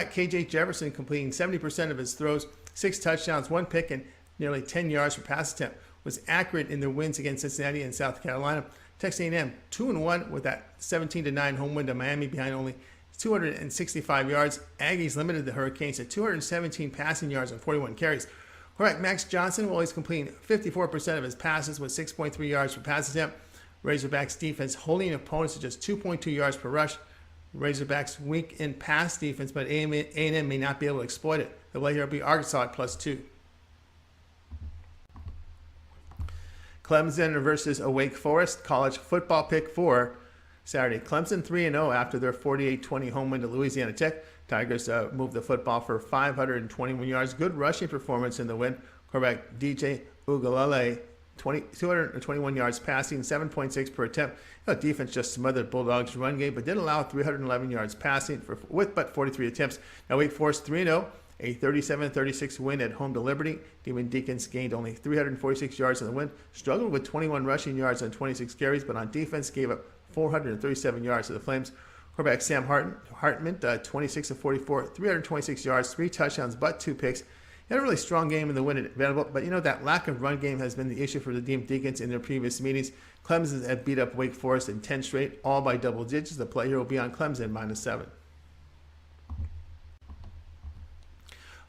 KJ Jefferson completing 70% of his throws, 6 touchdowns, 1 pick, and nearly 10 yards per pass attempt, was accurate in their wins against Cincinnati and South Carolina. Texas A&M 2-1 with that 17-9 home win to Miami behind only 265 yards. Aggies limited the Hurricanes to 217 passing yards and 41 carries. Quarterback Max Johnson, well, he's completing 54% of his passes with 6.3 yards per pass attempt. Razorbacks defense holding opponents to just 2.2 yards per rush. Razorbacks weak in pass defense, but A&M may not be able to exploit it. The play here will be Arkansas at +2. Clemson versus Wake Forest, college football pick for Saturday. Clemson 3-0 after their 48-20 home win to Louisiana Tech. Tigers moved the football for 521 yards. Good rushing performance in the win. Quarterback DJ Ugalele, 221 yards passing, 7.6 per attempt. Defense just smothered Bulldogs' run game, but did allow 311 yards passing with but 43 attempts. Now Wake Forest 3-0. A 37-36 win at home to Liberty. Demon Deacons gained only 346 yards in the win. Struggled with 21 rushing yards on 26 carries, but on defense gave up 437 yards to the Flames. Quarterback Sam Hartman, 26 of 44, 326 yards, 3 touchdowns, but 2 picks. He had a really strong game in the win at Vanderbilt, but that lack of run game has been the issue for the Demon Deacons in their previous meetings. Clemson have beat up Wake Forest in 10 straight, all by double digits. The play here will be on Clemson -7.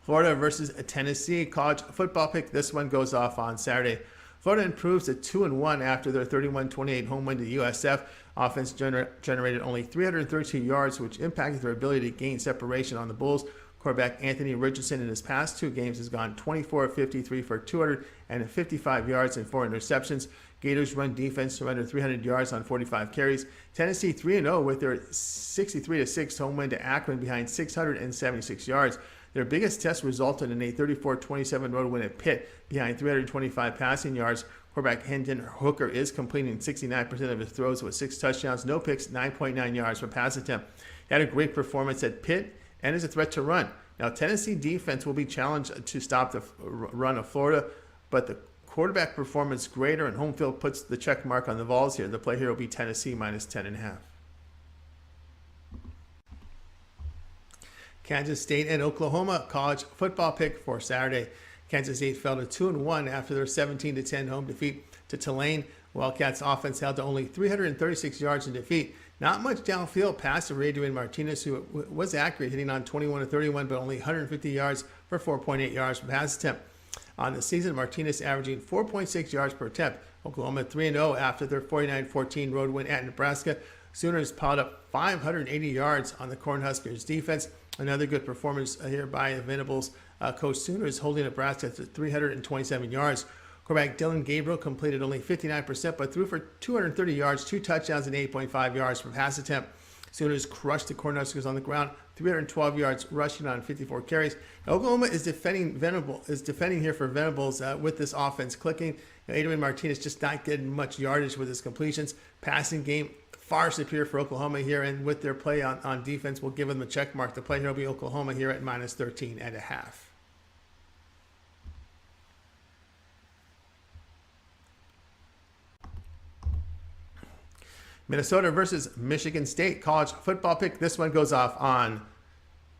Florida versus Tennessee, college football pick. This one goes off on Saturday. Florida improves to 2-1 after their 31-28 home win to USF. Offense generated only 332 yards, which impacted their ability to gain separation on the Bulls. Quarterback Anthony Richardson in his past 2 games has gone 24 of 53 for 255 yards and 4 interceptions. Gators run defense surrendered 300 yards on 45 carries. Tennessee 3-0 with their 63-6 home win to Akron behind 676 yards. Their biggest test resulted in a 34-27 road win at Pitt behind 325 passing yards. Quarterback Hendon Hooker is completing 69% of his throws with 6 touchdowns, no picks, 9.9 yards per pass attempt. He had a great performance at Pitt and is a threat to run. Now, Tennessee defense will be challenged to stop the run of Florida, but the quarterback performance greater and home field puts the check mark on the Vols here. The play here will be Tennessee -10.5. Kansas State and Oklahoma, college football pick for Saturday. Kansas State fell to 2-1 after their 17-10 home defeat to Tulane. Wildcats offense held to only 336 yards in defeat. Not much downfield pass to Adrian Martinez, who was accurate, hitting on 21 of 31, but only 150 yards for 4.8 yards per pass attempt. On the season, Martinez averaging 4.6 yards per attempt. Oklahoma 3-0 after their 49-14 road win at Nebraska. Sooners piled up 580 yards on the Cornhuskers defense. Another good performance here by Venables. Coach Sooners holding Nebraska to 327 yards. Quarterback Dylan Gabriel completed only 59%, but threw for 230 yards, 2 touchdowns, and 8.5 yards per pass attempt. Sooners crushed the Cornhuskers on the ground, 312 yards rushing on 54 carries. Oklahoma is defending here for Venables with this offense clicking. Adrian Martinez just not getting much yardage with his completions. Passing game far superior for Oklahoma here, and with their play on defense, we'll give them a check mark. The play here will be Oklahoma here at -13.5. Minnesota versus Michigan State, college football pick. This one goes off on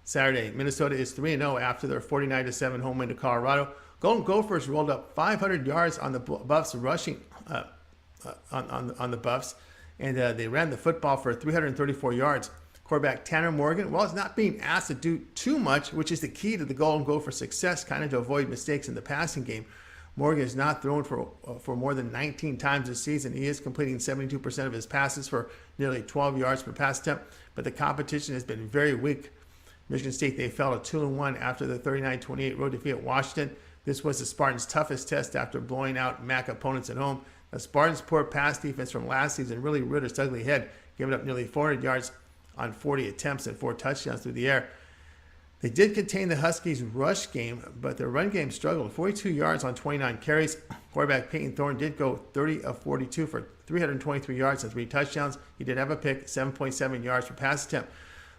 Saturday. Minnesota is 3-0 after their 49-7 home win to Colorado. Golden Gophers rolled up 500 yards on the Buffs rushing on the Buffs. And they ran the football for 334 yards. Quarterback Tanner Morgan, well, is not being asked to do too much, which is the key to the Golden Gopher success, kind of to avoid mistakes in the passing game. Morgan is not thrown for more than 19 times this season. He is completing 72% of his passes for nearly 12 yards per pass attempt, but the competition has been very weak. Michigan State, they fell to 2-1 after the 39-28 road defeat at Washington. This was the Spartans' toughest test after blowing out MAC opponents at home. The Spartans' poor pass defense from last season really reared its ugly head, giving up nearly 400 yards on 40 attempts and 4 touchdowns through the air. They did contain the Huskies' rush game, but their run game struggled. 42 yards on 29 carries. Quarterback Peyton Thorne did go 30 of 42 for 323 yards and 3 touchdowns. He did have a pick, 7.7 yards per pass attempt.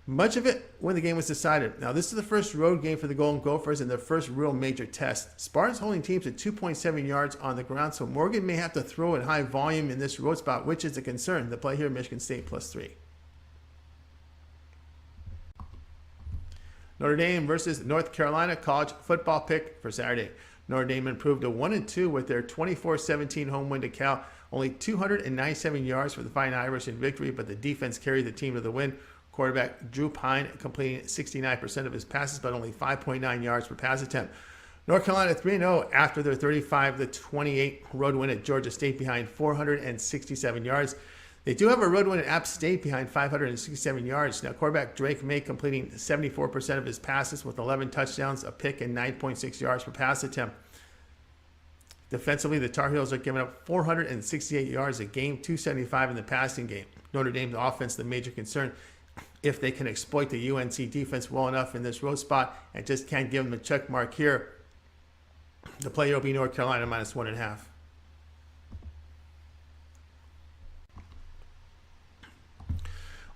Much of it when the game was decided. Now, this is the first road game for the Golden Gophers and their first real major test. Spartans holding teams at 2.7 yards on the ground, so Morgan may have to throw at high volume in this road spot, which is a concern. The play here, Michigan State +3. Notre Dame versus North Carolina college football pick for Saturday. Notre Dame improved to 1-2 with their 24-17 home win to Cal. Only 297 yards for the Fighting Irish in victory, but the defense carried the team to the win. Quarterback Drew Pine completing 69% of his passes, but only 5.9 yards per pass attempt. North Carolina 3-0 after their 35-28 road win at Georgia State behind 467 yards. They do have a road win at App State behind 567 yards. Now, quarterback Drake May completing 74% of his passes with 11 touchdowns, a pick, and 9.6 yards per pass attempt. Defensively, the Tar Heels are giving up 468 yards a game, 275 in the passing game. Notre Dame's offense, the major concern, if they can exploit the UNC defense well enough in this road spot and just can't give them a check mark here. The play will be North Carolina -1.5.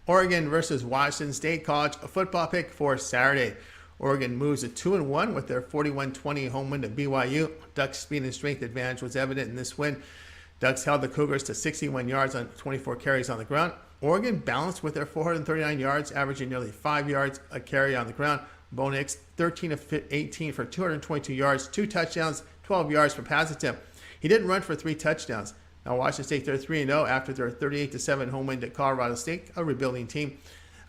Oregon versus Washington State college football pick for Saturday. Oregon moves to 2-1 with their 41-20 home win to BYU. Ducks' speed and strength advantage was evident in this win. Ducks held the Cougars to 61 yards on 24 carries on the ground. Oregon balanced with their 439 yards, averaging nearly 5 yards a carry on the ground. Bo Nix, 13 of 18 for 222 yards, 2 touchdowns, 12 yards per pass attempt. He didn't run for 3 touchdowns. Now, Washington State, they're 3-0 after their 38-7 home win to Colorado State, a rebuilding team.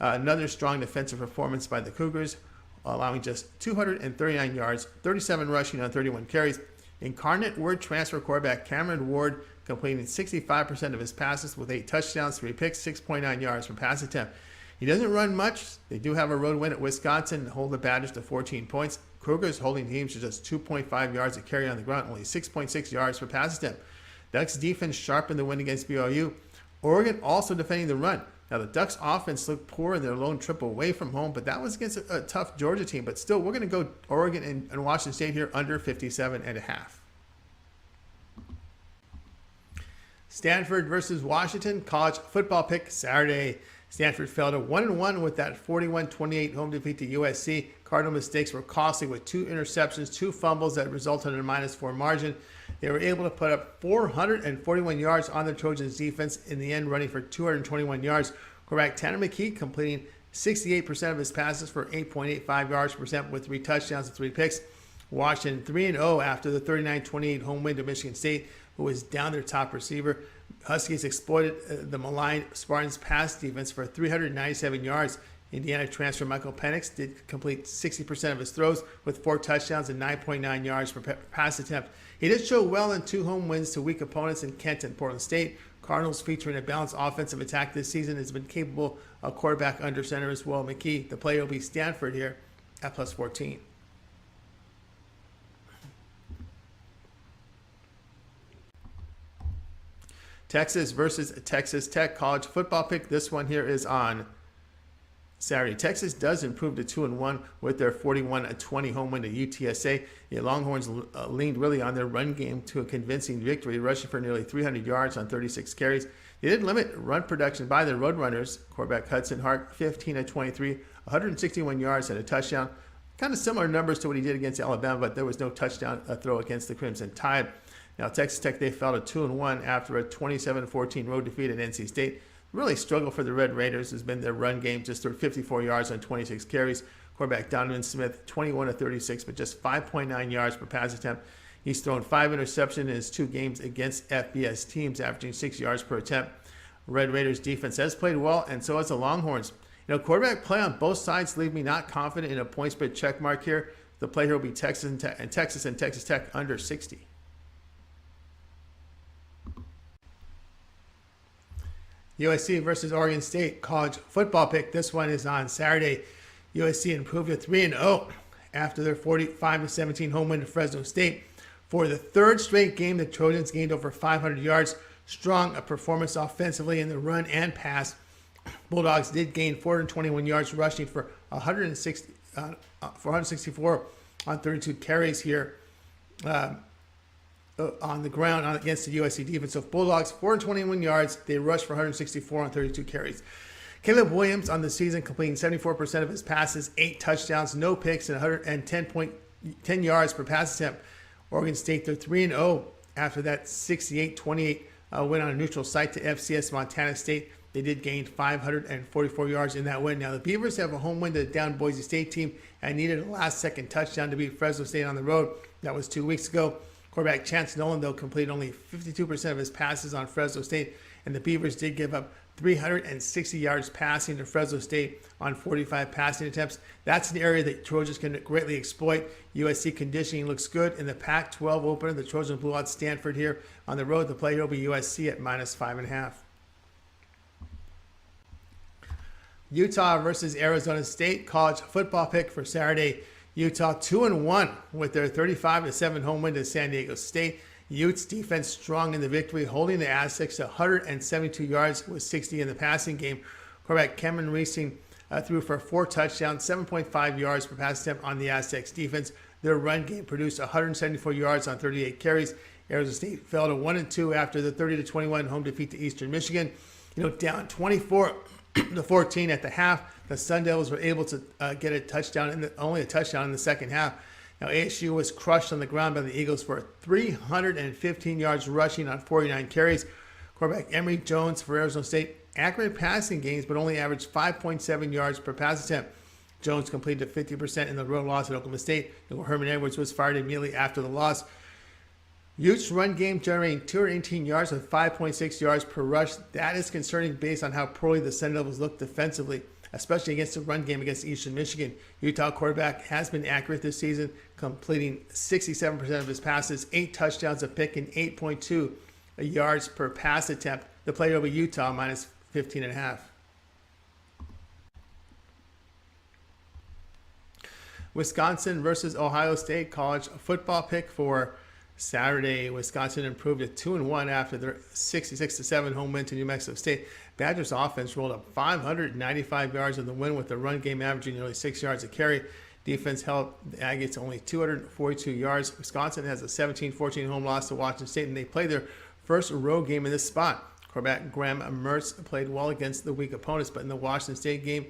Another strong defensive performance by the Cougars, allowing just 239 yards, 37 rushing on 31 carries. Incarnate Word transfer quarterback Cameron Ward completing 65% of his passes with 8 touchdowns, 3 picks, 6.9 yards per pass attempt. He doesn't run much. They do have a road win at Wisconsin and hold the Badgers to 14 points. Cougars holding teams to just 2.5 yards a carry on the ground, only 6.6 yards per pass attempt. Ducks defense sharpened the win against BYU. Oregon also defending the run. Now, the Ducks offense looked poor in their lone trip away from home, but that was against a tough Georgia team. But still, we're going to go Oregon and Washington State here under 57.5. Stanford versus Washington college football pick Saturday. Stanford fell to 1-1 with that 41-28 home defeat to USC. Cardinal mistakes were costly with 2 interceptions, 2 fumbles that resulted in a -4 margin. They were able to put up 441 yards on the Trojans' defense, in the end running for 221 yards. Quarterback Tanner McKee completing 68% of his passes for 8.85 yards per attempt with 3 touchdowns and 3 picks. Washington 3-0 after the 39-28 home win to Michigan State, who was down their top receiver. Huskies exploited the maligned Spartans' pass defense for 397 yards. Indiana transfer Michael Penix did complete 60% of his throws with 4 touchdowns and 9.9 yards per pass attempt. He did show well in 2 home wins to weak opponents in Kent and Portland State. Cardinals, featuring a balanced offensive attack this season, has been capable of quarterback under center as well. McKee, the play will be Stanford here at +14. Texas versus Texas Tech college football pick. This one here is on Saturday. Texas does improve to 2-1 with their 41-20 home win to UTSA. The Longhorns leaned really on their run game to a convincing victory, rushing for nearly 300 yards on 36 carries. They did limit run production by the Roadrunners. Quarterback Hudson Hart, 15-23, 161 yards and a touchdown. Kind of similar numbers to what he did against Alabama, but there was no touchdown throw against the Crimson Tide. Now, Texas Tech, they fell to 2-1 after a 27-14 road defeat at NC State. Really struggle for the Red Raiders has been their run game, just 54 yards on 26 carries. Quarterback Donovan Smith, 21-36, but just 5.9 yards per pass attempt. He's thrown 5 interceptions in his 2 games against FBS teams, averaging 6 yards per attempt. Red Raiders defense has played well, and so has the Longhorns. You know, quarterback play on both sides leave me not confident in a point spread check mark here. The play here will be Texas and Texas Tech under 60. USC versus Oregon State college football pick. This one is on Saturday. USC improved to 3-0 after their 45-17 home win to Fresno State. For the 3rd straight game, the Trojans gained over 500 yards. Strong performance offensively in the run and pass. Bulldogs did gain 421 yards rushing for 464 on 32 carries here on the ground against the USC defense. So Bulldogs, 421 yards. They rushed for 164 on 32 carries. Caleb Williams on the season completing 74% of his passes, 8 touchdowns, no picks, and 110 yards per pass attempt. Oregon State, they're 3-0 after that 68-28 win on a neutral site to FCS Montana State. They did gain 544 yards in that win. Now, the Beavers have a home win to the down Boise State team and needed a last-second touchdown to beat Fresno State on the road. That was 2 weeks ago. Quarterback Chance Nolan, though, completed only 52% of his passes on Fresno State, and the Beavers did give up 360 yards passing to Fresno State on 45 passing attempts. That's an area that Trojans can greatly exploit. USC conditioning looks good. In the Pac-12 opener, the Trojans blew out Stanford here on the road. The play will be USC at -5.5. Utah versus Arizona State, college football pick for Saturday. Utah 2-1 with their 35-7 home win to San Diego State. Utes defense strong in the victory, holding the Aztecs to 172 yards with 60 in the passing game. Quarterback Cameron Reesing threw for 4 touchdowns, 7.5 yards per pass attempt on the Aztecs defense. Their run game produced 174 yards on 38 carries. Arizona State fell to 1-2 after the 30-21 home defeat to Eastern Michigan. Down 24-14 at the half. The Sun Devils were able to get a touchdown, only a touchdown in the second half. Now, ASU was crushed on the ground by the Eagles for 315 yards rushing on 49 carries. Quarterback Emory Jones for Arizona State, accurate passing games, but only averaged 5.7 yards per pass attempt. Jones completed 50% in the road loss at Oklahoma State. Herman Edwards was fired immediately after the loss. Utes run game generating 218 yards with 5.6 yards per rush. That is concerning based on how poorly the Sun Devils look defensively, especially against the run game against Eastern Michigan. Utah quarterback has been accurate this season, completing 67% of his passes, 8 touchdowns, a pick, and 8.2 yards per pass attempt. The play over Utah -15.5. Wisconsin versus Ohio State, college football pick for Saturday. Wisconsin improved to 2-1 after their 66-7 home win to New Mexico State. Badgers offense rolled up 595 yards in the win with the run game averaging nearly 6 yards a carry. Defense held the Aggies to only 242 yards. Wisconsin has a 17-14 home loss to Washington State, and they play their first road game in this spot. Quarterback Graham Mertz played well against the weak opponents, but in the Washington State game,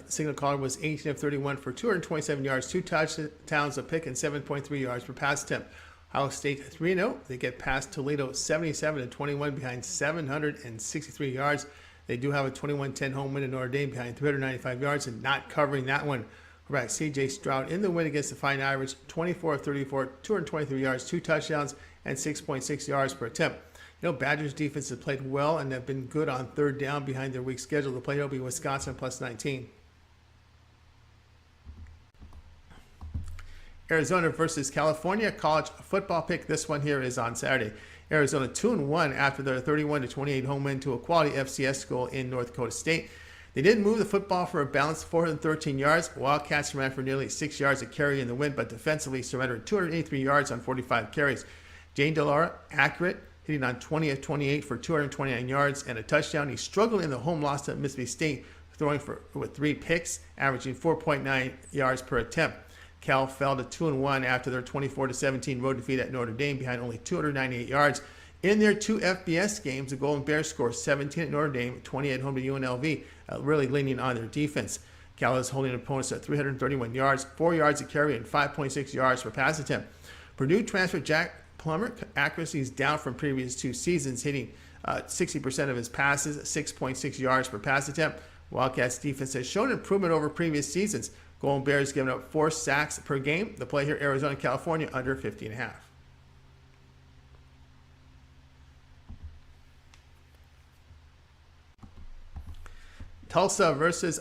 signal caller was 18 of 31 for 227 yards, 2 touchdowns, a pick, and 7.3 yards per pass attempt. Ohio State 3-0. They get past Toledo 77-21 behind 763 yards. They do have a 21-10 home win in Notre Dame behind 395 yards and not covering that one. Quarterback C.J. Stroud in the win against the Fighting Irish, 24 of 34, 223 yards, 2 touchdowns, and 6.6 yards per attempt. Badgers defense has played well and have been good on third down behind their weak schedule. The play will be Wisconsin +19. Arizona versus California, college football pick. This one here is on Saturday. Arizona 2-1 after their 31-28 home win to a quality FCS school in North Dakota State. They did move the football for a balanced 413 yards. Wildcats ran for nearly 6 yards a carry in the win, but defensively surrendered 283 yards on 45 carries. Jane DeLaura, accurate, hitting on 20 of 28 for 229 yards and a touchdown. He struggled in the home loss to Mississippi State, throwing with 3 picks, averaging 4.9 yards per attempt. Cal fell to 2-1 after their 24-17 road defeat at Notre Dame behind only 298 yards. In their 2 FBS games, the Golden Bears scored 17 at Notre Dame, 20 at home to UNLV, really leaning on their defense. Cal is holding opponents at 331 yards, 4 yards a carry, and 5.6 yards per pass attempt. Purdue transfer Jack Plummer, accuracy is down from previous 2 seasons, hitting 60% of his passes, 6.6 yards per pass attempt. Wildcats defense has shown improvement over previous seasons. Golden Bears giving up 4 sacks per game. The play here, Arizona, California, under 50.5. Tulsa versus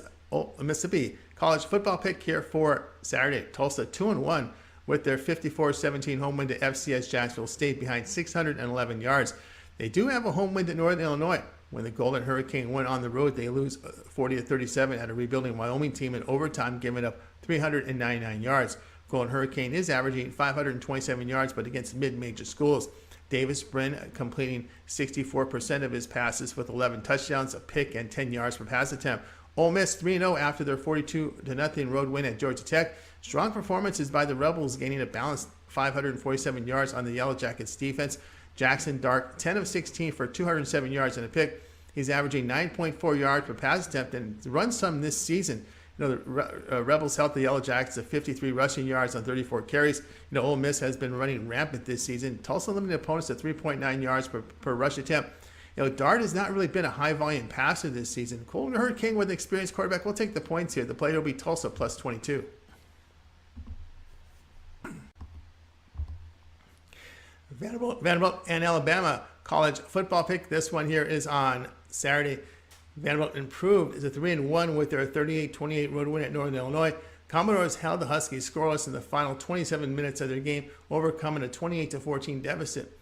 Mississippi. College football pick here for Saturday. Tulsa 2-1 with their 54-17 home win to FCS Jacksonville State behind 611 yards. They do have a home win to Northern Illinois. When the Golden Hurricane went on the road, they lose 40-37 at a rebuilding Wyoming team in overtime, giving up 399 yards. Golden Hurricane is averaging 527 yards, but against mid-major schools. Davis Brin completing 64% of his passes with 11 touchdowns, a pick, and 10 yards per pass attempt. Ole Miss 3-0 after their 42-0 road win at Georgia Tech. Strong performances by the Rebels, gaining a balanced 547 yards on the Yellow Jackets defense. Jackson Dart, 10 of 16 for 207 yards and a pick. He's averaging 9.4 yards per pass attempt and run some this season. The Rebels helped the Yellow Jackets to 53 rushing yards on 34 carries. Ole Miss has been running rampant this season. Tulsa limited opponents to 3.9 yards per rush attempt. Dart has not really been a high-volume passer this season. Colton Hurricane with an experienced quarterback will take the points here. The play will be Tulsa plus 22. Vanderbilt and Alabama college football pick. This one here is on Saturday. Vanderbilt improved as a 3-1 with their 38-28 road win at Northern Illinois. Commodores held the Huskies scoreless in the final 27 minutes of their game, overcoming a 28-14 deficit.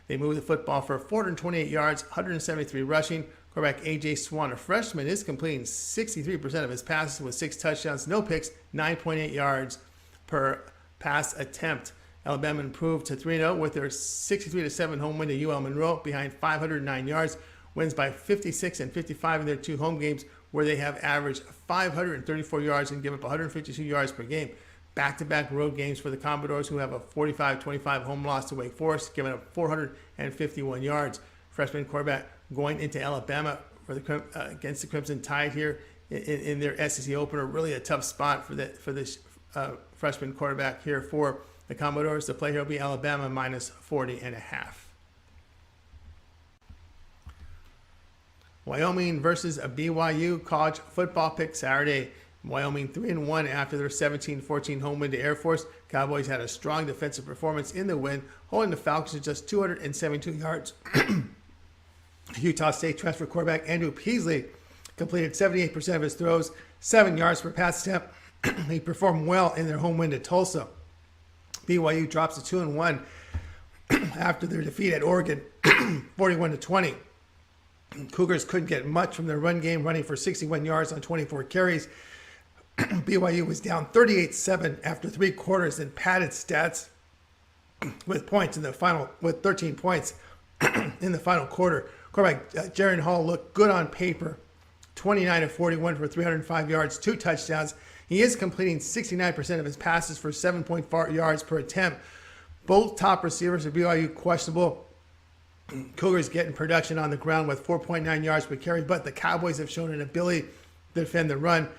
They moved the football for 428 yards, 173 rushing. Quarterback A.J. Swan, a freshman, is completing 63% of his passes with 6 touchdowns, no picks, 9.8 yards per pass attempt. Alabama improved to 3-0 with their 63-7 home win to UL Monroe behind 509 yards. Wins by 56 and 55 in their 2 home games, where they have averaged 534 yards and give up 152 yards per game. Back-to-back road games for the Commodores, who have a 45-25 home loss to Wake Forest, giving up 451 yards. Freshman quarterback going into Alabama for against the Crimson Tide here in their SEC opener. Really a tough spot for this freshman quarterback here for the Commodores. The play here will be Alabama minus 40.5. Wyoming versus a BYU college football pick Saturday. Wyoming 3-1 after their 17-14 home win to Air Force. Cowboys had a strong defensive performance in the win, holding the Falcons to just 272 yards. Utah State transfer quarterback Andrew Peasley completed 78% of his throws, 7 yards per pass attempt. He performed well in their home win to Tulsa. BYU drops to 2-1 after their defeat at Oregon, 41-20. Cougars couldn't get much from their run game, running for 61 yards on 24 carries. BYU was down 38-7 after 3 quarters in padded stats with points in the final, with 13 points in the final quarter. Quarterback Jaron Hall looked good on paper, 29-41 for 305 yards, 2 touchdowns. He is completing 69% of his passes for 7.4 yards per attempt. Both top receivers of BYU questionable. Cougars getting production on the ground with 4.9 yards per carry, but the Cowboys have shown an ability to defend the run.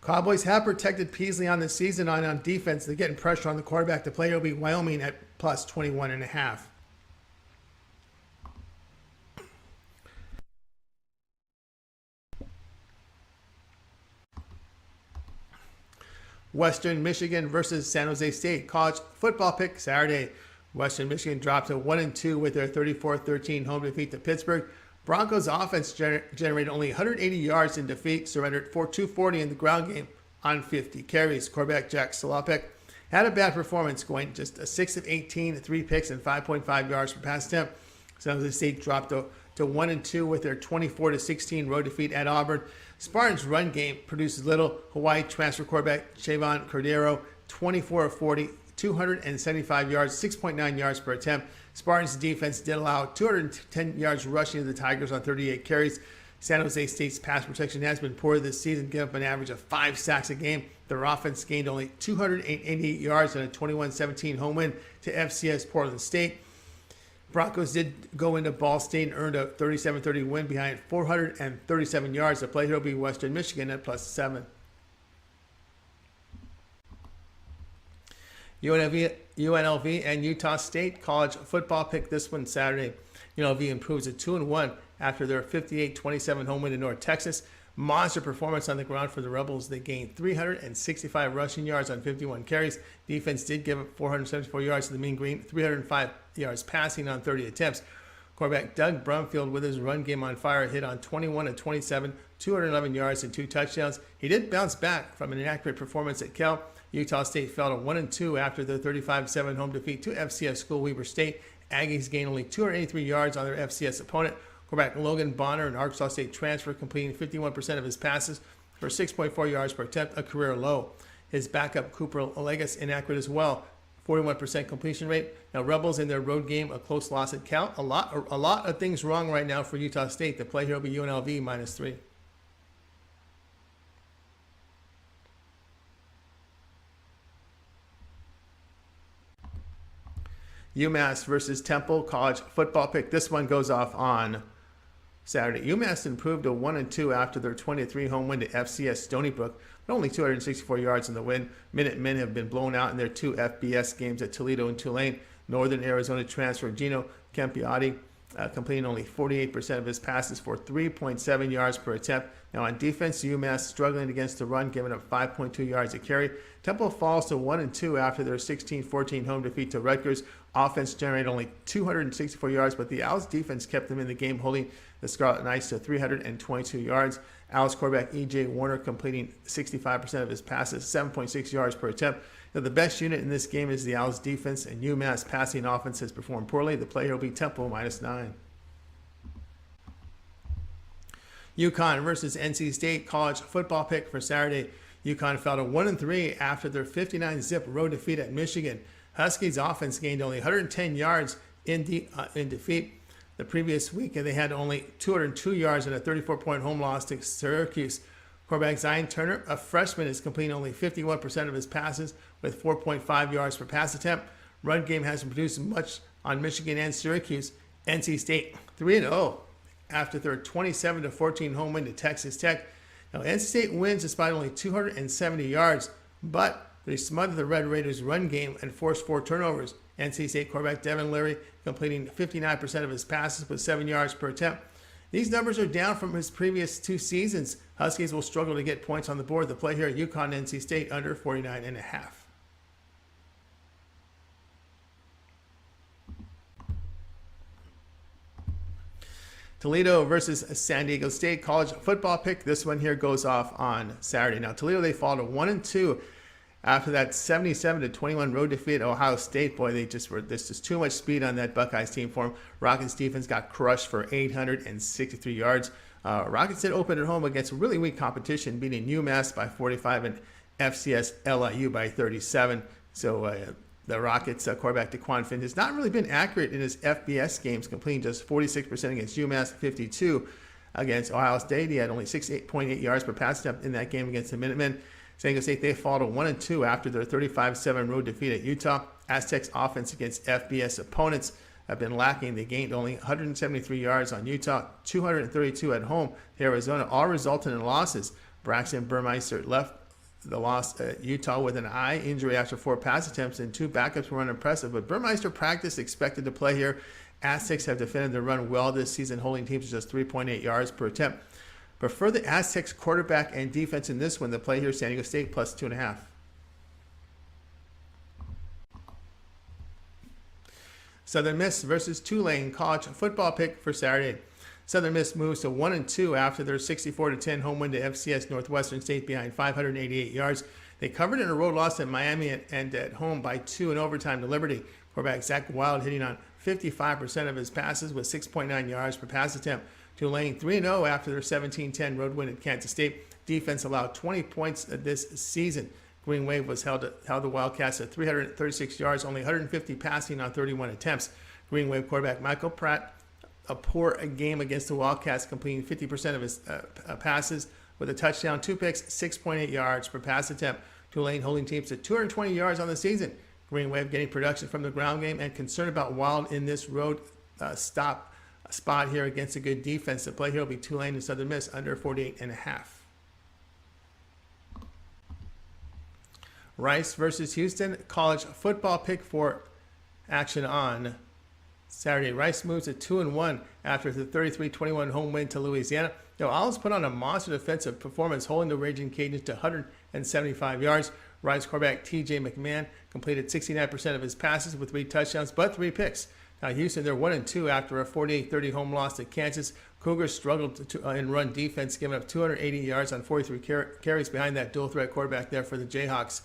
Cowboys have protected Peasley on the season on defense. They're getting pressure on the quarterback. The play will be Wyoming at plus 21.5. Western Michigan versus San Jose State college football pick Saturday. Western Michigan dropped to 1-2 with their 34-13 home defeat to Pittsburgh. Broncos offense generated only 180 yards in defeat, surrendered for 240 in the ground game on 50 carries. Quarterback Jack Solopek had a bad performance, going just a 6 of 18, 3 picks, and 5.5 yards per pass attempt. San Jose State dropped to 1-2 with their 24-16 road defeat at Auburn. Spartans' run game produces little. Hawaii transfer quarterback Chavon Cordero, 24 of 40, 275 yards, 6.9 yards per attempt. Spartans' defense did allow 210 yards rushing to the Tigers on 38 carries. San Jose State's pass protection has been poor this season, giving up an average of 5 sacks a game. Their offense gained only 288 yards in a 21-17 home win to FCS Portland State. Broncos did go into Ball State and earned a 37-30 win behind 437 yards. The play here will be Western Michigan at plus 7. UNLV and Utah State college football pick this one Saturday. UNLV improves to 2-1 after their 58-27 home win to North Texas. Monster performance on the ground for the Rebels. They gained 365 rushing yards on 51 carries. Defense did give up 474 yards to the Mean Green, 305 yards passing on 30 attempts. Quarterback Doug Brumfield, with his run game on fire, hit on 21 and 27, 211 yards and 2 touchdowns. He did bounce back from an inaccurate performance at Cal. Utah State fell to 1-2 after their 35-7 home defeat to FCS school Weber State. Aggies gained only 283 yards on their FCS opponent. Quarterback Logan Bonner, an Arkansas State transfer, completing 51% of his passes for 6.4 yards per attempt, a career low. His backup Cooper Legas inaccurate as well, 41% completion rate. Now Rebels in their road game, a close loss at Cal. A lot of things wrong right now for Utah State. The play here will be UNLV minus 3. UMass versus Temple college football pick. This one goes off on Saturday. UMass improved to 1-2 after their 23 home win to FCS Stony Brook, but only 264 yards in the win. Minutemen have been blown out in their 2 FBS games at Toledo and Tulane. Northern Arizona transfer Gino Campiotti completing only 48% of his passes for 3.7 yards per attempt. Now on defense, UMass struggling against the run, giving up 5.2 yards a carry. Temple falls to 1-2 after their 16-14 home defeat to Rutgers. Offense generated only 264 yards, but the Owls defense kept them in the game, holding the Scarlet Knights to 322 yards. Owls quarterback E.J. Warner completing 65% of his passes, 7.6 yards per attempt. Now, the best unit in this game is the Owls defense, and UMass passing offense has performed poorly. The play here will be Temple -9. UConn versus NC State college football pick for Saturday. UConn fell to 1-3 after their 59-zip road defeat at Michigan. Huskies offense gained only 110 yards in defeat the previous week, and they had only 202 yards in a 34-point home loss to Syracuse. Quarterback Zion Turner, a freshman, is completing only 51% of his passes with 4.5 yards per pass attempt. Run game hasn't produced much on Michigan and Syracuse. NC State 3-0 after their 27-14 home win to Texas Tech. Now, NC State wins despite only 270 yards, but they smothered the Red Raiders' run game and forced 4 turnovers. NC State quarterback Devin Leary completing 59% of his passes with 7 yards per attempt. These numbers are down from his previous 2 seasons. Huskies will struggle to get points on the board. The play here at UConn NC State under 49.5. Toledo versus San Diego State college football pick. This one here goes off on Saturday. Now, Toledo, they fall to 1-2 after that 77-21 road defeat at Ohio State. Boy, there's just too much speed on that Buckeyes team for them. Rockets defense got crushed for 863 yards. Rockets did open at home against really weak competition, beating UMass by 45 and FCS LIU by 37. So the Rockets quarterback DeQuan Finn has not really been accurate in his FBS games, completing just 46% against UMass, 52 against Ohio State. He had only 68.8 yards per pass attempt in that game against the Minutemen. San Diego State, they fall to 1-2 after their 35-7 road defeat at Utah. Aztecs offense against FBS opponents have been lacking. They gained only 173 yards on Utah, 232 at home to Arizona, all resulting in losses. Braxton Burmeister left the loss at Utah with an eye injury after 4 pass attempts, and 2 backups were unimpressive. But Burmeister practiced, expected to play here. Aztecs have defended the run well this season, holding teams to just 3.8 yards per attempt. Prefer the Aztecs quarterback and defense in this one. The play here, San Diego State plus 2.5. Southern Miss versus Tulane college football pick for Saturday. Southern Miss moves to 1-2 after their 64-10 home win to FCS Northwestern State behind 588 yards. They covered in a road loss at Miami and at home by 2 in overtime to Liberty. Quarterback Zach Wild hitting on 55% of his passes with 6.9 yards per pass attempt. Tulane 3-0 after their 17-10 road win at Kansas State. Defense allowed 20 points this season. Green Wave was held the Wildcats at 336 yards, only 150 passing on 31 attempts. Green Wave quarterback Michael Pratt, a poor game against the Wildcats, completing 50% of his passes with a touchdown, 2 picks, 6.8 yards per pass attempt. Tulane holding teams to 220 yards on the season. Green Wave getting production from the ground game and concerned about Wild in this road spot here against a good defense. The play here will be Tulane and Southern Miss under 48.5. Rice versus Houston college football pick for action on Saturday. Rice moves to 2-1 after the 33-21 home win to Louisiana. Owls put on a monster defensive performance, holding the Raging Cajuns to 175 yards. Rice quarterback T.J. McMahon completed 69% of his passes with 3 touchdowns, but 3 picks. Now, Houston, they're 1-2 after a 48-30 home loss to Kansas. Cougars struggled in run defense, giving up 280 yards on 43 carries behind that dual-threat quarterback there for the Jayhawks.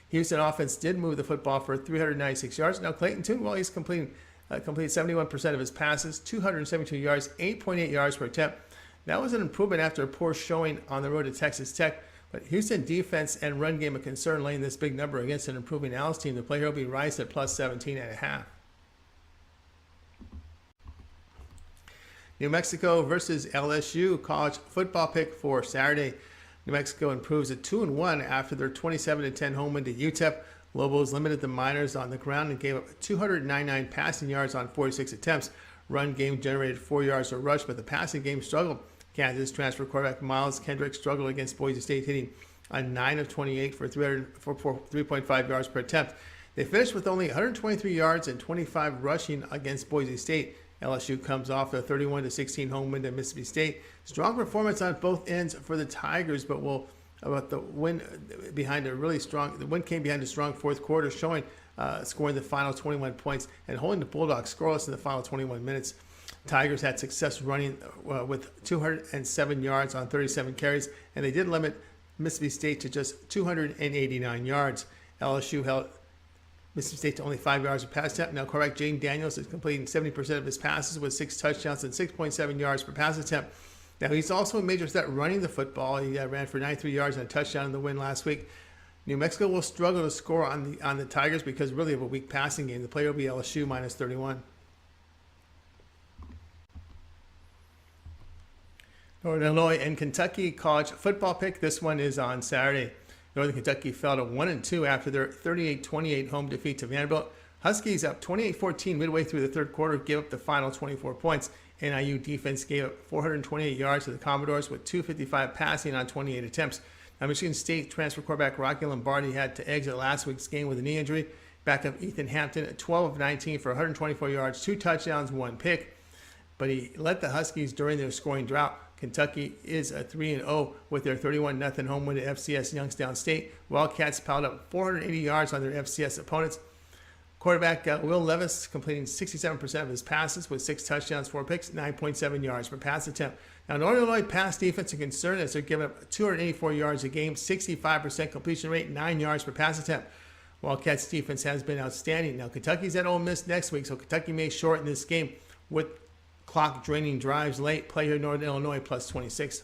Houston offense did move the football for 396 yards. Now, Clayton Tune, well, he's completed 71% of his passes, 272 yards, 8.8 yards per attempt. That was an improvement after a poor showing on the road to Texas Tech. But Houston defense and run game a concern, laying this big number against an improving Owls team. The play here will be Rice at plus 17.5. New Mexico versus LSU college football pick for Saturday. New Mexico improves at 2-1 after their 27-10 home win to UTEP. Lobos limited the Miners on the ground and gave up 299 passing yards on 46 attempts. Run game generated 4 yards per rush, but the passing game struggled. Kansas transfer quarterback Miles Kendrick struggled against Boise State, hitting a 9 of 28 for 3.5 yards per attempt. They finished with only 123 yards and 25 rushing against Boise State. LSU comes off a 31-16 home win to Mississippi State. Strong performance on both ends for the Tigers, but the win came behind a strong fourth quarter, scoring the final 21 points and holding the Bulldogs scoreless in the final 21 minutes. Tigers had success running with 207 yards on 37 carries, and they did limit Mississippi State to just 289 yards. LSU held Mississippi State to only 5 yards per pass attempt. Now, quarterback Jane Daniels is completing 70% of his passes with 6 touchdowns and 6.7 yards per pass attempt. Now, he's also a major threat running the football. He ran for 93 yards and a touchdown in the win last week. New Mexico will struggle to score on the Tigers because really of a weak passing game. The play will be LSU minus 31. Northern Illinois and Kentucky college football pick. This one is on Saturday. Northern Kentucky fell to 1-2 after their 38-28 home defeat to Vanderbilt. Huskies up 28-14 midway through the third quarter, gave up the final 24 points. NIU defense gave up 428 yards to the Commodores with 255 passing on 28 attempts. Now, Michigan State transfer quarterback Rocky Lombardi had to exit last week's game with a knee injury. Backup Ethan Hampton at 12 of 19 for 124 yards, 2 touchdowns, 1 pick. But he led the Huskies during their scoring drought. Kentucky is a 3-0 with their 31-0 home win at FCS Youngstown State. Wildcats piled up 480 yards on their FCS opponents. Quarterback Will Levis completing 67% of his passes with 6 touchdowns, 4 picks, 9.7 yards per pass attempt. Now, Northern Illinois pass defense is a concern as they're giving up 284 yards a game, 65% completion rate, 9 yards per pass attempt. Wildcats defense has been outstanding. Now, Kentucky's at Ole Miss next week, so Kentucky may shorten this game with clock draining drives late. Play here Northern Illinois plus 26.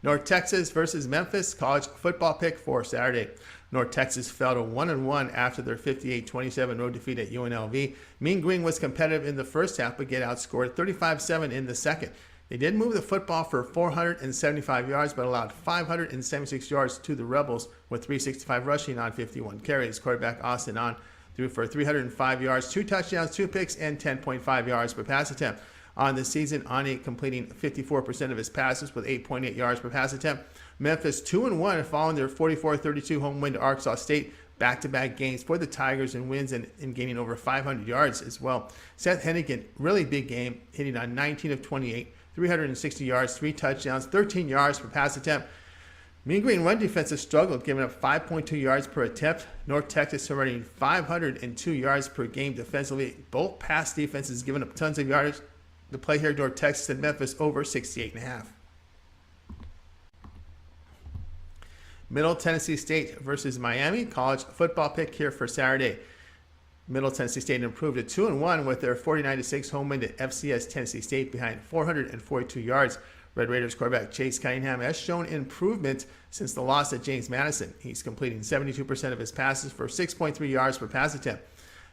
North Texas versus Memphis college football pick for Saturday. North Texas fell to 1-1 after their 58-27 road defeat at UNLV. Mean Green was competitive in the first half but get outscored 35-7 in the second. They did move the football for 475 yards but allowed 576 yards to the Rebels with 365 rushing on 51 carries. Quarterback Austin On threw for 305 yards, 2 touchdowns, 2 picks, and 10.5 yards per pass attempt. On the season, Ani completing 54% of his passes with 8.8 yards per pass attempt. Memphis 2-1 following their 44-32 home win to Arkansas State. Back-to-back games for the Tigers and wins and gaining over 500 yards as well. Seth Hennigan, really big game, hitting on 19 of 28, 360 yards, 3 touchdowns, 13 yards per pass attempt. Mean Green run defense has struggled, giving up 5.2 yards per attempt. North Texas running 502 yards per game defensively. Both pass defenses giving up tons of yards. The play here, North Texas and Memphis over 68.5. Middle Tennessee State versus Miami college football pick here for Saturday. Middle Tennessee State improved to 2-1 with their 49-6 home win to FCS Tennessee State behind 442 yards. Red Raiders quarterback Chase Cunningham has shown improvement since the loss at James Madison. He's completing 72% of his passes for 6.3 yards per pass attempt.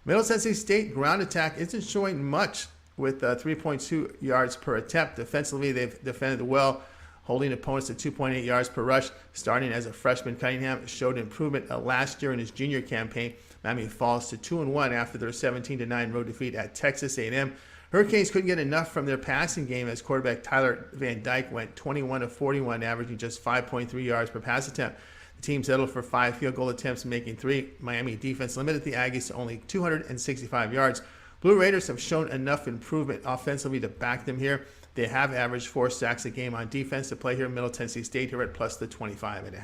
Middle Tennessee State ground attack isn't showing much with 3.2 yards per attempt. Defensively, they've defended well, holding opponents to 2.8 yards per rush. Starting as a freshman, Cunningham showed improvement last year in his junior campaign. Miami falls to 2-1 after their 17-9 road defeat at Texas A&M. Hurricanes couldn't get enough from their passing game as quarterback Tyler Van Dyke went 21 of 41, averaging just 5.3 yards per pass attempt. The team settled for 5 field goal attempts, making 3. Miami defense limited the Aggies to only 265 yards. Blue Raiders have shown enough improvement offensively to back them here. They have averaged 4 sacks a game on defense. To play here in Middle Tennessee State here at plus the 25.5.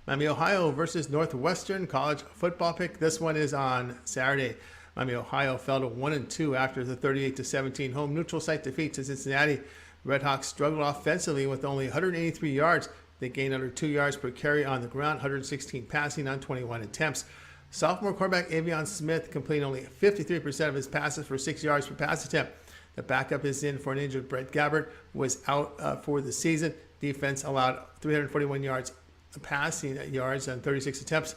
Miami, Ohio versus Northwestern college football pick. This one is on Saturday. Miami, Ohio fell to 1-2 after the 38-17 home neutral site defeat to Cincinnati. Redhawks struggled offensively with only 183 yards. They gained under 2 yards per carry on the ground, 116 passing on 21 attempts. Sophomore quarterback Avion Smith completed only 53% of his passes for 6 yards per pass attempt. The backup is in for an injured Brett Gabbert, was out for the season. Defense allowed 341 yards passing yards on 36 attempts.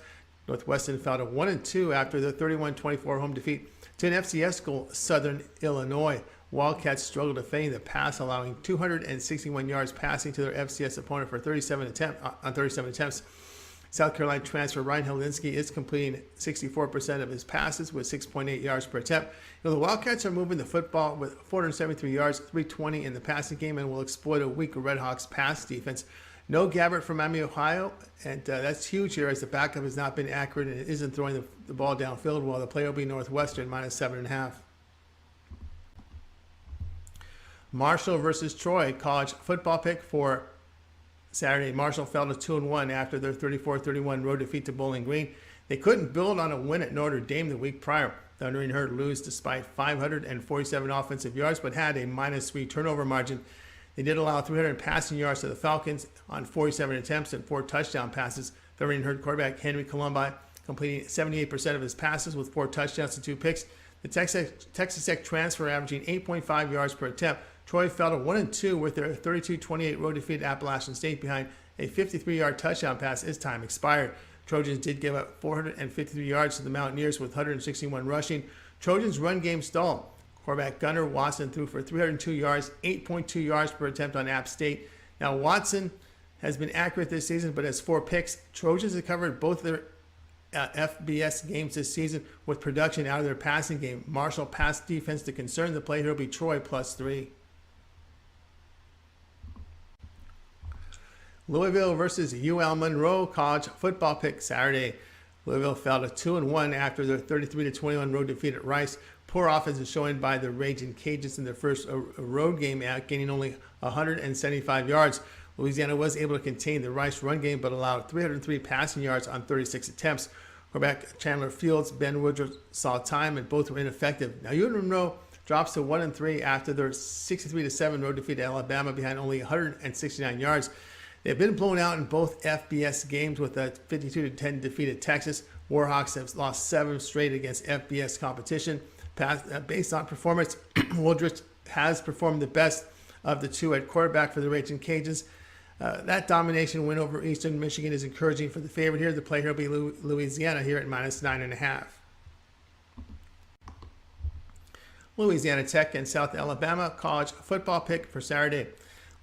Northwestern fell to 1-2 after the 31-24 home defeat to an FCS school, Southern Illinois. Wildcats struggled defending the pass, allowing 261 yards passing to their FCS opponent for 37 attempts. South Carolina transfer Ryan Helinski is completing 64% of his passes with 6.8 yards per attempt. The Wildcats are moving the football with 473 yards, 320 in the passing game, and will exploit a weak Redhawks pass defense. No Gabbert from Miami, Ohio, and that's huge here as the backup has not been accurate and isn't throwing the ball downfield well. The play will be Northwestern -7.5. Marshall versus Troy, college football pick for Saturday. Marshall fell to 2-1 after their 34-31 road defeat to Bowling Green. They couldn't build on a win at Notre Dame the week prior. Thunder and Herd lose despite 547 offensive yards, but had a -3 turnover margin. They did allow 300 passing yards to the Falcons on 47 attempts and 4 touchdown passes. Thunder and Herd quarterback Henry Colombi completing 78% of his passes with 4 touchdowns and 2 picks. The Texas Tech transfer averaging 8.5 yards per attempt. Troy fell to 1-2 with their 32-28 road defeat at Appalachian State behind a 53-yard touchdown pass as time expired. Trojans did give up 453 yards to the Mountaineers with 161 rushing. Trojans' run game stalled. Quarterback Gunnar Watson threw for 302 yards, 8.2 yards per attempt on App State. Now, Watson has been accurate this season, but has 4 picks. Trojans have covered both their FBS games this season with production out of their passing game. Marshall pass defense to concern. The play here will be Troy +3. Louisville versus UL Monroe, college football pick Saturday. Louisville fell to 2-1 after their 33-21 road defeat at Rice. Poor offense is shown by the Raging Cajuns in their first road game out, gaining only 175 yards. Louisiana was able to contain the Rice run game, but allowed 303 passing yards on 36 attempts. Quarterback Chandler Fields, Ben Woodruff saw time, and both were ineffective. Now, UL Monroe drops to 1-3 after their 63-7 road defeat at Alabama behind only 169 yards. They've been blown out in both FBS games with a 52-10 defeat at Texas. Warhawks have lost 7 straight against FBS competition. Based on performance, Woodruff has performed the best of the 2 at quarterback for the Raging Cajuns. That domination win over Eastern Michigan is encouraging for the favorite here. The play here will be Louisiana here at -9.5. Louisiana Tech and South Alabama, college football pick for Saturday.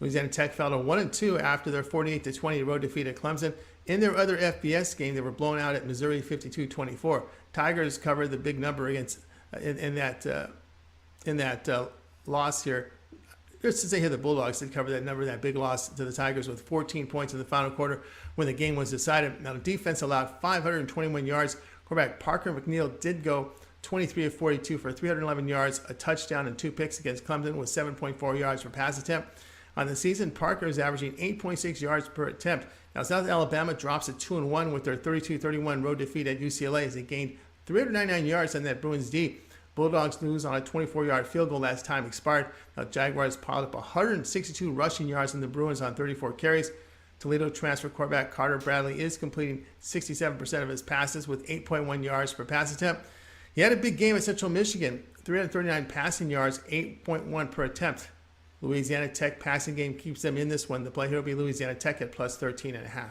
Louisiana Tech fell to 1-2 after their 48-20 road defeat at Clemson. In their other FBS game, they were blown out at Missouri 52-24. Tigers covered the big number against in that loss here. Just to say here, the Bulldogs did cover that number, that big loss to the Tigers with 14 points in the final quarter when the game was decided. Now, the defense allowed 521 yards. Quarterback Parker McNeil did go 23 of 42 for 311 yards, a touchdown, and 2 picks against Clemson with 7.4 yards per pass attempt. On the season, Parker is averaging 8.6 yards per attempt. Now, South Alabama drops at 2-1 with their 32-31 road defeat at UCLA as they gained 399 yards on that Bruins D. Bulldogs lose on a 24-yard field goal as time expired. Now, Jaguars piled up 162 rushing yards in the Bruins on 34 carries. Toledo transfer quarterback Carter Bradley is completing 67% of his passes with 8.1 yards per pass attempt. He had a big game at Central Michigan, 339 passing yards, 8.1 per attempt. Louisiana Tech passing game keeps them in this one. The play here will be Louisiana Tech at +13.5.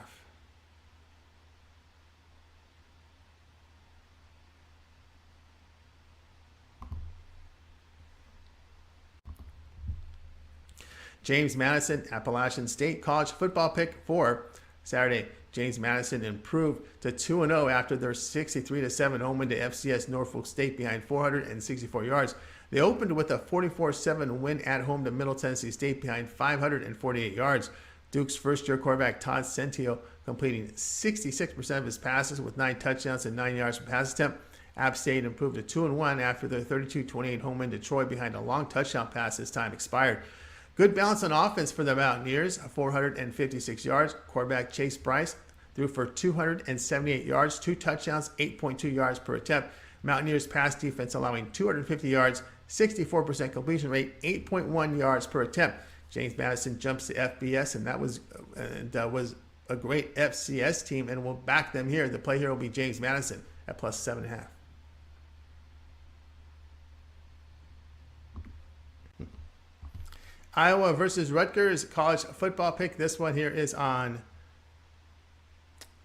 James Madison, Appalachian State college football pick for Saturday. James Madison improved to 2-0 after their 63-7 home win to FCS Norfolk State behind 464 yards. They opened with a 44-7 win at home to Middle Tennessee State behind 548 yards. Duke's first-year quarterback Todd Centio completing 66% of his passes with 9 touchdowns and 9 yards per pass attempt. App State improved to 2-1 after their 32-28 home win to Troy behind a long touchdown pass as time expired. Good balance on offense for the Mountaineers, 456 yards. Quarterback Chase Bryce threw for 278 yards, 2 touchdowns, 8.2 yards per attempt. Mountaineers pass defense allowing 250 yards, 64% completion rate, 8.1 yards per attempt. James Madison jumps to FBS, and that was a great FCS team, and we'll back them here. The play here will be James Madison at +7.5. Iowa versus Rutgers college football pick. This one here is on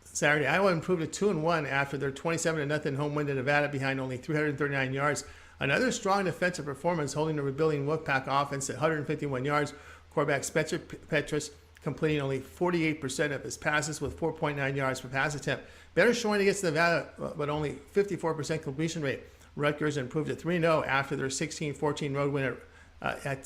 Saturday. Iowa improved to 2-1 after their 27-0 home win to Nevada behind only 339 yards. Another strong defensive performance holding the rebuilding Wolfpack offense at 151 yards. Quarterback Spencer Petras completing only 48% of his passes with 4.9 yards per pass attempt. Better showing against Nevada, but only 54% completion rate. Rutgers improved to 3-0 after their 16-14 road win at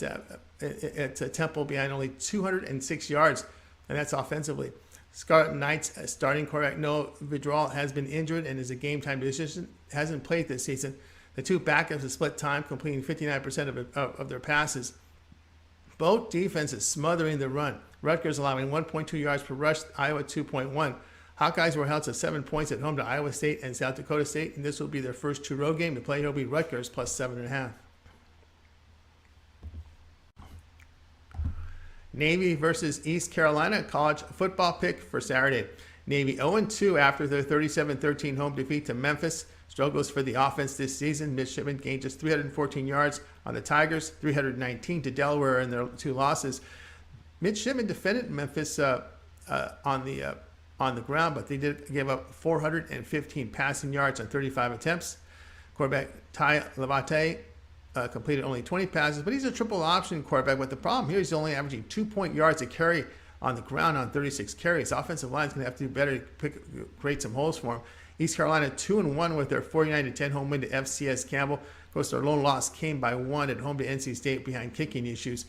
Temple behind only 206 yards. and that's offensively. Scarlet Knights starting quarterback Noah Vidral has been injured and is a game-time decision. Hasn't played this season. The two backups have split time, completing 59% of their passes. Both defenses smothering the run. Rutgers allowing 1.2 yards per rush, Iowa 2.1. Hawkeyes were held to 7 points at home to Iowa State and South Dakota State, and this will be their first two road game. The play here will be Rutgers plus 7.5. Navy versus East Carolina, college football pick for Saturday. Navy 0-2 after their 37-13 home defeat to Memphis. Struggles for the offense this season. Midshipmen gained just 314 yards on the Tigers, 319 to Delaware in their two losses. Midshipmen defended Memphis on the ground, but they did give up 415 passing yards on 35 attempts. Quarterback Ty Levate completed only 20 passes, but he's a triple option quarterback. But the problem here is he's only averaging 2 yards a carry on the ground on 36 carries. Offensive line's going to have to do better to create some holes for him. East Carolina 2-1 with their 49-10 home win to FCS Campbell. Of course, their lone loss came by 1 at home to NC State behind kicking issues.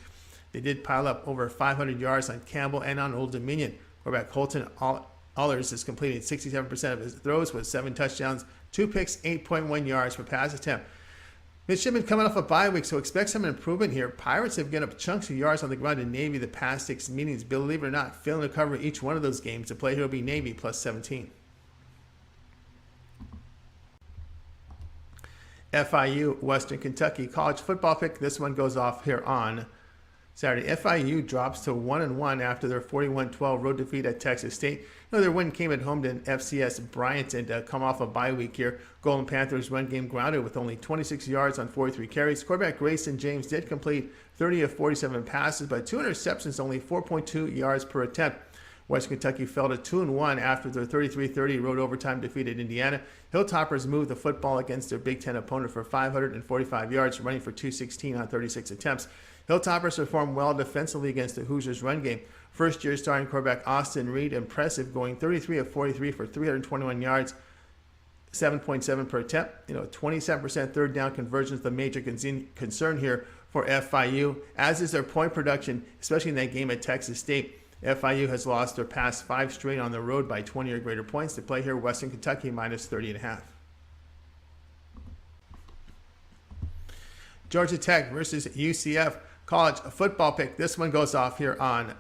They did pile up over 500 yards on Campbell and on Old Dominion. Quarterback Colton Allers has completed 67% of his throws with 7 touchdowns, 2 picks, 8.1 yards per pass attempt. Midshipmen coming off a bye week, so expect some improvement here. Pirates have given up chunks of yards on the ground in Navy the past 6 meetings. Believe it or not, failing to cover each one of those games. The play here will be Navy plus 17. FIU, Western Kentucky college football pick. This one goes off here on Saturday. FIU drops to 1-1 after their 41-12 road defeat at Texas State. Their win came at home to FCS Bryant and come off a bye week here. Golden Panthers run game grounded with only 26 yards on 43 carries. Quarterback Grayson James did complete 30 of 47 passes, but 2 interceptions, only 4.2 yards per attempt. Western Kentucky fell to 2-1 after their 33-30 road overtime defeat at Indiana. Hilltoppers moved the football against their Big Ten opponent for 545 yards, running for 216 on 36 attempts. Hilltoppers performed well defensively against the Hoosiers' run game. First-year starting quarterback Austin Reed, impressive, going 33 of 43 for 321 yards, 7.7 per attempt. 27% third down conversions, the major concern here for FIU, as is their point production, especially in that game at Texas State. FIU has lost their past 5 straight on the road by 20 or greater points. To play here, Western Kentucky minus 30.5. Georgia Tech versus UCF college football pick. This one goes off here on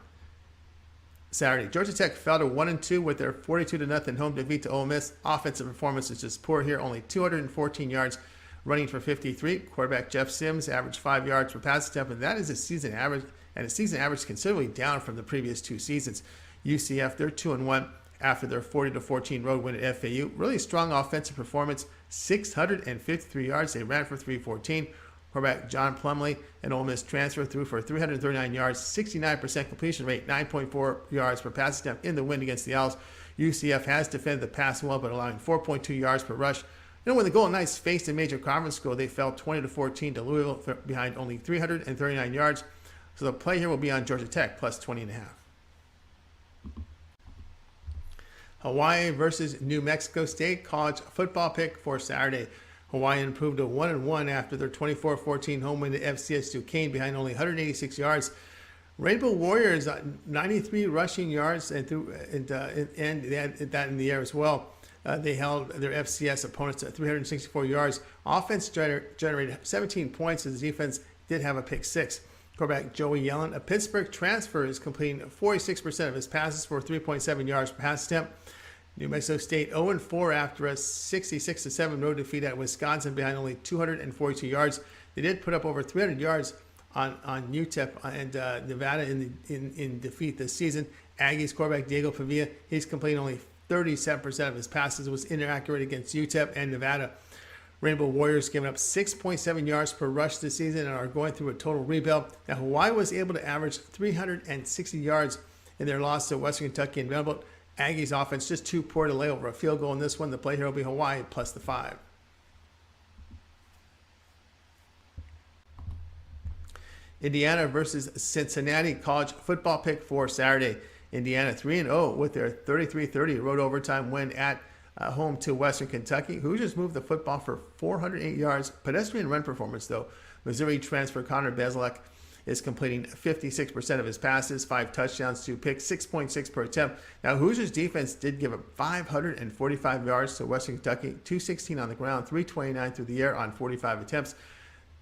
Saturday. Georgia Tech fell to 1-2 with their 42-0 home defeat to Ole Miss. Offensive performance is just poor here. Only 214 yards, running for 53. Quarterback Jeff Sims averaged 5 yards per pass attempt, and that is a season average. And a season average considerably down from the previous 2 seasons. UCF, they're 2-1 after their 40-14 road win at FAU. Really strong offensive performance, 653 yards. They ran for 314. Quarterback John Plumlee, an Ole Miss transfer, threw for 339 yards, 69% completion rate, 9.4 yards per pass attempt in the win against the Owls. UCF has defended the pass well, but allowing 4.2 yards per rush. When the Golden Knights faced a major conference school, they fell 20-14 to Louisville behind only 339 yards. So the play here will be on Georgia Tech plus 20.5. Hawaii versus New Mexico State college football pick for Saturday. Hawaii improved to 1-1 after their 24-14 home win to FCS Duquesne behind only 186 yards. Rainbow Warriors 93 rushing yards and they had that in the air as well. They held their FCS opponents at 364 yards. Offense generated 17 points as the defense did have a pick 6. Quarterback Joey Yellen, a Pittsburgh transfer, is completing 46% of his passes for 3.7 yards per pass attempt. New Mexico State 0-4 after a 66-7 road defeat at Wisconsin behind only 242 yards. They did put up over 300 yards on UTEP and Nevada in defeat this season. Aggies quarterback Diego Pavia, he's completing only 37% of his passes, was inaccurate against UTEP and Nevada. Rainbow Warriors giving up 6.7 yards per rush this season and are going through a total rebuild. Now, Hawaii was able to average 360 yards in their loss to Western Kentucky and Vanderbilt. Aggies offense just too poor to lay over a field goal in this one. The play here will be Hawaii plus the 5. Indiana versus Cincinnati college football pick for Saturday. Indiana 3-0 with their 33-30 road overtime win at home to Western Kentucky. Hoosiers moved the football for 408 yards. Pedestrian run performance, though. Missouri transfer Connor Bezelak is completing 56% of his passes, 5 touchdowns, 2 picks, 6.6 per attempt. Now, Hoosiers defense did give up 545 yards to Western Kentucky, 216 on the ground, 329 through the air on 45 attempts.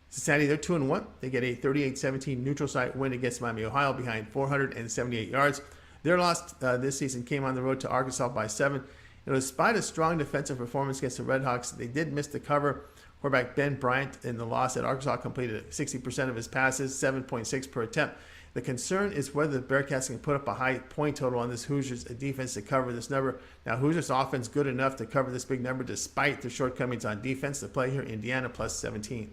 Cincinnati, they're 2-1. They get a 38-17 neutral site win against Miami, Ohio, behind 478 yards. Their loss this season came on the road to Arkansas by 7. Despite a strong defensive performance against the Redhawks, they did miss the cover. Quarterback Ben Bryant in the loss at Arkansas completed 60% of his passes, 7.6 per attempt. The concern is whether the Bearcats can put up a high point total on this Hoosiers defense to cover this number. Now, Hoosiers offense good enough to cover this big number despite their shortcomings on defense. The play here, Indiana plus 17.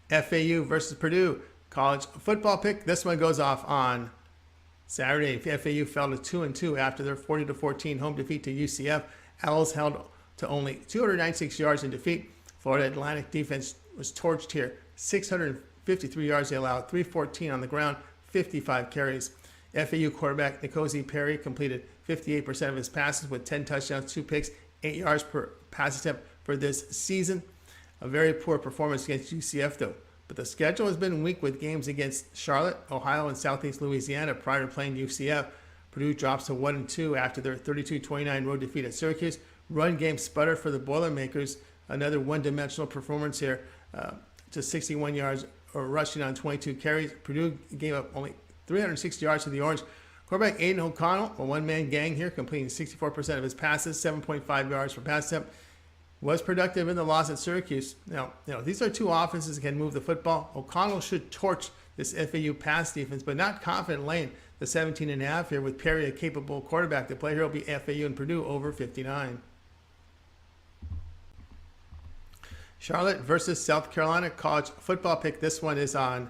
FAU versus Purdue college football pick. This one goes off on Saturday. FAU fell to 2-2 after their 40-14 home defeat to UCF. Owls held to only 296 yards in defeat. Florida Atlantic defense was torched here. 653 yards. They allowed 314 on the ground, 55 carries. FAU quarterback N'Kosi Perry completed 58% of his passes with 10 touchdowns, 2 picks, 8 yards per pass attempt for this season. A very poor performance against UCF, though. But the schedule has been weak with games against Charlotte, Ohio, and Southeast Louisiana prior to playing UCF. Purdue drops to 1-2 after their 32-29 road defeat at Syracuse. Run game sputter for the Boilermakers. Another one-dimensional performance here to 61 yards or rushing on 22 carries. Purdue gave up only 360 yards to the Orange. Quarterback Aiden O'Connell, a one-man gang here, completing 64% of his passes, 7.5 yards per pass attempt. Was productive in the loss at Syracuse. Now, these are two offenses that can move the football. O'Connell should torch this FAU pass defense, but not confident laying the 17.5 here with Perry, a capable quarterback. The play here will be FAU and Purdue over 59. Charlotte versus South Carolina college football pick. This one is on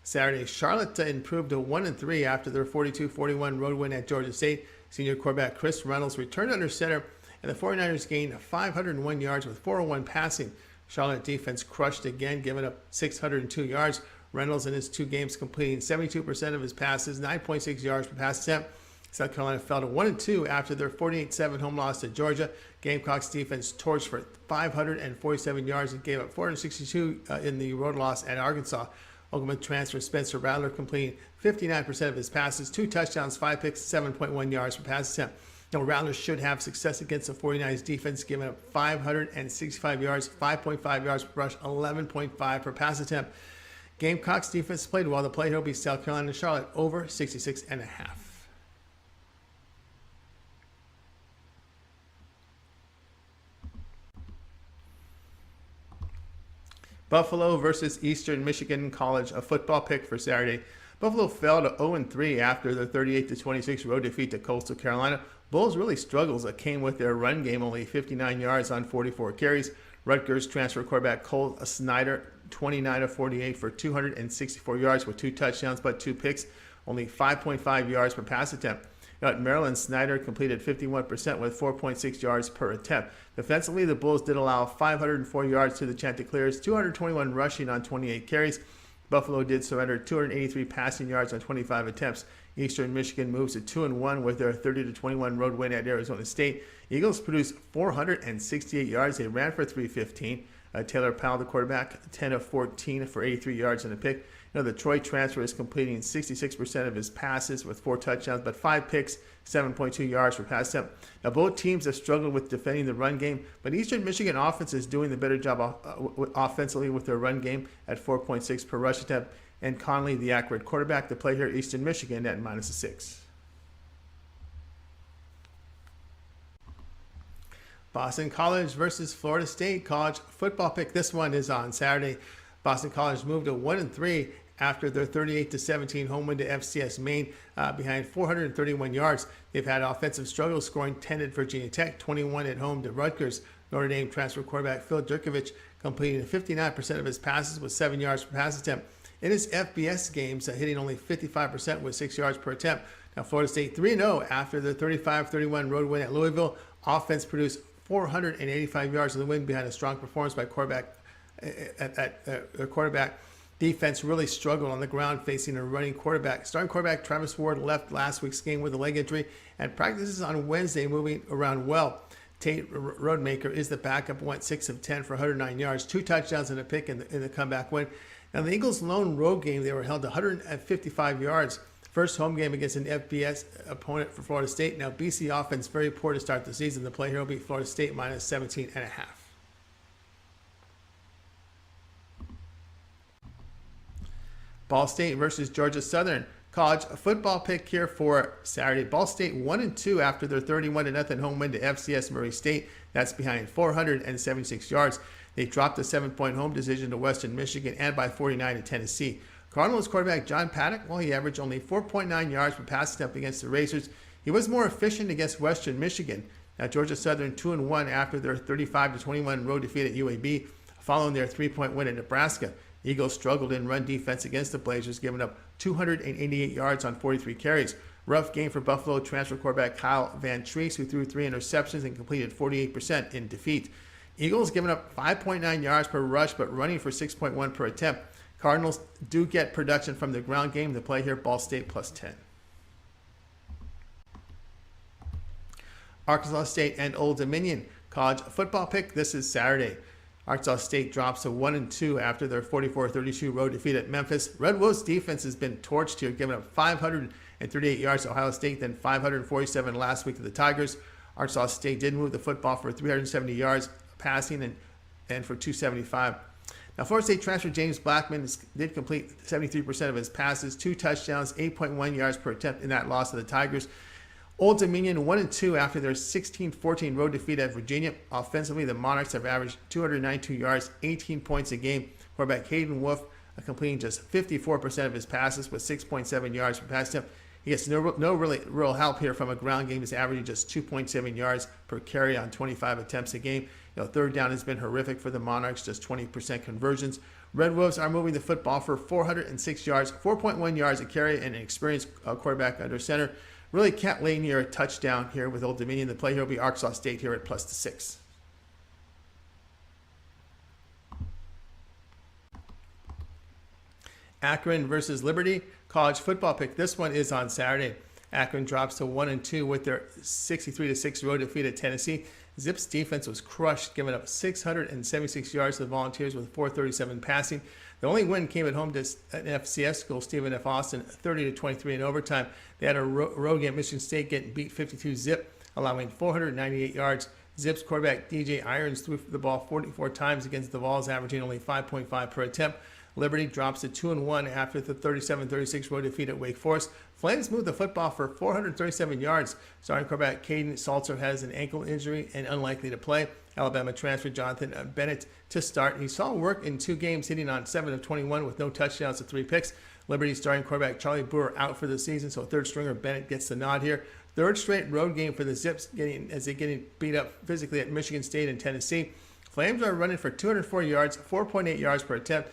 Saturday. Charlotte improved to 1-3 after their 42-41 road win at Georgia State. Senior quarterback Chris Reynolds returned under center, and the 49ers gained 501 yards with 401 passing. Charlotte defense crushed again, giving up 602 yards. Reynolds in his 2 games completing 72% of his passes, 9.6 yards per pass attempt. South Carolina fell to 1-2 after their 48-7 home loss to Georgia. Gamecocks defense torched for 547 yards and gave up 462 in the road loss at Arkansas. Oklahoma transfer Spencer Rattler completing 59% of his passes, 2 touchdowns, 5 picks, 7.1 yards per pass attempt. Now, Rattler should have success against the 49ers defense, giving up 565 yards, 5.5 yards per rush, 11.5 per pass attempt. Gamecocks defense played well. The play here will be South Carolina and Charlotte over 66.5. Buffalo versus Eastern Michigan College, a football pick for Saturday. Buffalo fell to 0-3 after their 38-26 road defeat to Coastal Carolina. Bulls really struggles that came with their run game, only 59 yards on 44 carries. Rutgers transfer quarterback Cole Snyder, 29-48 for 264 yards with 2 touchdowns but 2 picks, only 5.5 yards per pass attempt. At Maryland, Snyder completed 51% with 4.6 yards per attempt. Defensively, the Bulls did allow 504 yards to the Chanticleers, 221 rushing on 28 carries. Buffalo did surrender 283 passing yards on 25 attempts. Eastern Michigan moves to 2-1 with their 30-21 road win at Arizona State. Eagles produced 468 yards. They ran for 315. Taylor Powell, the quarterback, 10-14 for 83 yards and a pick. The Troy transfer is completing 66% of his passes with 4 touchdowns, but 5 picks, 7.2 yards per pass attempt. Now, both teams have struggled with defending the run game, but Eastern Michigan offense is doing the better job offensively with their run game at 4.6 per rush attempt. And Conley, the accurate quarterback, to play here Eastern Michigan at -6. Boston College versus Florida State college football pick. This one is on Saturday. Boston College moved to 1-3 after their 38-17 home win to FCS Maine behind 431 yards. They've had offensive struggles, scoring 10 at Virginia Tech, 21 at home to Rutgers. Notre Dame transfer quarterback Phil Jurkovich completing 59% of his passes with 7 yards per pass attempt. In his FBS games, hitting only 55% with 6 yards per attempt. Now, Florida State 3-0 after their 35-31 road win at Louisville. Offense produced 485 yards in the win behind a strong performance by quarterback. Their quarterback defense really struggled on the ground facing a running quarterback. Starting quarterback Travis Ward left last week's game with a leg injury and practices on Wednesday moving around well. Tate Roadmaker is the backup, went 6 of 10 for 109 yards, 2 touchdowns and a pick in the comeback win. Now, the Eagles' lone road game, they were held to 155 yards. First home game against an FBS opponent for Florida State. Now, BC offense very poor to start the season. The play here will be Florida State minus 17.5. Ball State versus Georgia Southern. College football pick here for Saturday. Ball State 1-2 after their 31-0 home win to FCS Murray State. That's behind 476 yards. They dropped a 7-point home decision to Western Michigan and by 49 to Tennessee. Cardinals quarterback John Paddock, well, he averaged only 4.9 yards per pass attempt against the Racers. He was more efficient against Western Michigan. Now, Georgia Southern 2-1 after their 35-21 road defeat at UAB, following their 3-point win at Nebraska. Eagles struggled in run defense against the Blazers, giving up 288 yards on 43 carries. Rough game for Buffalo transfer quarterback Kyle Van Treese, who threw 3 interceptions and completed 48% in defeat. Eagles giving up 5.9 yards per rush, but running for 6.1 per attempt. Cardinals do get production from the ground game. The play here, Ball State plus 10. Arkansas State and Old Dominion. College football pick. This is Saturday. Arkansas State drops to 1-2 after their 44-32 road defeat at Memphis. Red Wolves defense has been torched here, giving up 538 yards to Ohio State, then 547 last week to the Tigers. Arkansas State did move the football for 370 yards passing and for 275. Now, Florida State transfer James Blackman did complete 73% of his passes, 2 touchdowns, 8.1 yards per attempt in that loss to the Tigers. Old Dominion 1-2 after their 16-14 road defeat at Virginia. Offensively, the Monarchs have averaged 292 yards, 18 points a game. Quarterback Hayden Wolf completing just 54% of his passes with 6.7 yards per pass attempt. He gets no real help here from a ground game. He's averaging just 2.7 yards per carry on 25 attempts a game. Third down has been horrific for the Monarchs, just 20% conversions. Red Wolves are moving the football for 406 yards, 4.1 yards a carry, and an experienced quarterback under center. Really can't lay near a touchdown here with Old Dominion. The play here will be Arkansas State here at plus 6. Akron versus Liberty. College football pick. This one is on Saturday. Akron drops to 1-2 with their 63-6 road defeat at Tennessee. Zip's defense was crushed, giving up 676 yards to the Volunteers with 437 passing. The only win came at home to an FCS school, Stephen F. Austin, 30-23 in overtime. They had a road game at Michigan State getting beat 52-zip, allowing 498 yards. Zip's quarterback DJ Irons threw the ball 44 times against the Vols, averaging only 5.5 per attempt. Liberty drops to 2-1 after the 37-36 road defeat at Wake Forest. Flames moved the football for 437 yards. Starting quarterback Caden Salter has an ankle injury and unlikely to play. Alabama transfer Jonathan Bennett to start. He saw work in 2 games, hitting on 7 of 21 with no touchdowns and 3 picks. Liberty starting quarterback Charlie Brewer out for the season, so third stringer Bennett gets the nod here. Third straight road game for the Zips as they're getting beat up physically at Michigan State and Tennessee. Flames are running for 204 yards, 4.8 yards per attempt.